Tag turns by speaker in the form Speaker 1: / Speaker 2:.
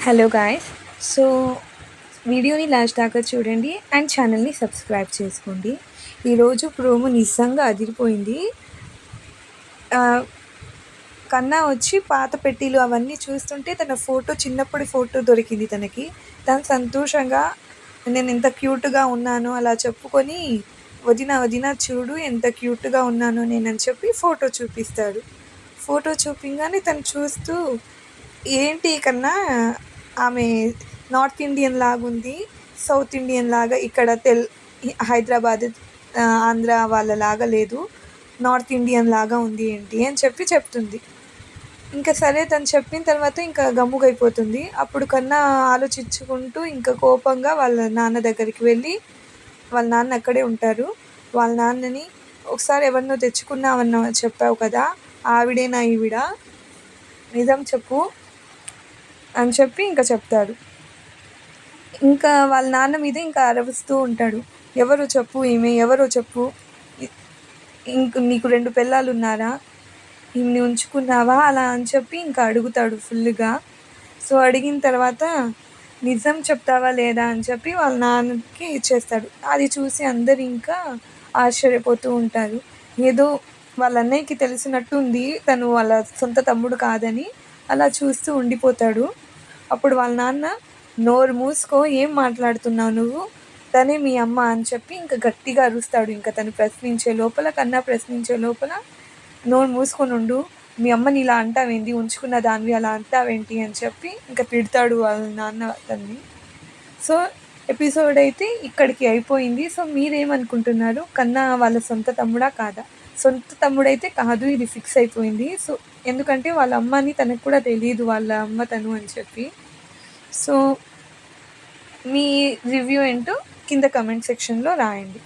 Speaker 1: Hello guys. So, వీడియోని last దాకా చూడండి అండ్ ఛానల్‌ని సబ్స్క్రైబ్ చేసుకోండి. ఈరోజు ప్రోమో నిజంగా అదిరిపోయింది. ఆహ్, కన్నా వచ్చి పాత పెట్టీలు అవన్నీ చూస్తుంటే తన ఫోటో చిన్నప్పటి ఫోటో దొరికింది తనకి. తను సంతోషంగా నేనెంత క్యూట్‌గా ఉన్నానో అలా చెప్పుకొని, "వదిన వదిన చూడు ఎంత క్యూట్‌గా ఉన్నానో నేనని" చెప్పి ఫోటో చూపిస్తాడు. ఫోటో చూపింగానే తను చూస్తూ, "ఏంటి కన్నా ఆమె నార్త్ ఇండియన్ లాగుంది. సౌత్ ఇండియన్ లాగా ఇక్కడ హైదరాబాద్, ఆంధ్ర వాళ్ళలాగా లేదు. నార్త్ ఇండియన్ లాగా ఉంది ఏంటి" అని చెప్తుంది. ఇంకా సరే తను చెప్పిన తర్వాత ఇంకా గమ్ముగైపోతుంది. అప్పుడు కన్నా ఆలోచించుకుంటూ ఇంకా కోపంగా వాళ్ళ నాన్న దగ్గరికి వెళ్ళి, వాళ్ళ నాన్న అక్కడే ఉంటారు. వాళ్ళ నాన్నని, "ఒకసారి ఎవరినో తెచ్చుకున్నావని చెప్పావు కదా! ఆవిడేనా ఈవిడ? నిజం చెప్పు" అని చెప్పి ఇంకా చెప్తాడు. ఇంకా వాళ్ళ నాన్న మీద ఇంకా అరుస్తూ ఉంటాడు. "ఎవరో చెప్పు ఈమె ఎవరో చెప్పు. నీకు 2 పెళ్ళాలున్నారా? ఈమెని ఉంచుకున్నావా?" అలా అని చెప్పి ఇంకా అడుగుతాడు ఫుల్లుగా. సో, అడిగిన తర్వాత నిజం చెప్తావా లేదా అని చెప్పి వాళ్ళ నాన్నకి ఇచ్చేస్తాడు. అది చూసి అందరూ ఇంకా ఆశ్చర్యపోతూ ఉంటారు. ఏదో వాళ్ళ అన్నయ్యకి తెలిసినట్టుంది తను వాళ్ళ సొంత తమ్ముడు కాదని. అలా చూస్తూ ఉండిపోతాడు. అప్పుడు వాళ్ళ నాన్న, "నోరు మూసుకో, ఏం మాట్లాడుతున్నావు నువ్వు? తనే మీ అమ్మ" అని చెప్పి ఇంకా గట్టిగా అరుస్తాడు. ఇంకా తను ప్రశ్నించే లోపల, కన్నా ప్రశ్నించే లోపల, "నోరు మూసుకొనుండు. మీ అమ్మని ఇలా అంటావేంటి? ఉంచుకున్న దానివి అలా అంటావేంటి" అని చెప్పి ఇంకా తిడతాడు వాళ్ళ నాన్న తనని. సో, ఎపిసోడ్ అయితే ఇక్కడికి అయిపోయింది. సో, మీరేమనుకుంటున్నారు? కన్నా వాళ్ళ సొంత తమ్ముడా కాదా? సొంత తమ్ముడైతే కాదు, ఇది ఫిక్స్ అయిపోయింది. సో, ఎందుకంటే వాళ్ళ అమ్మ అని తనకు కూడా తెలీదు వాళ్ళ అమ్మ తను అని చెప్పి. సో, మీ రివ్యూ ఏంటో కింద కమెంట్ సెక్షన్‌లో రాయండి.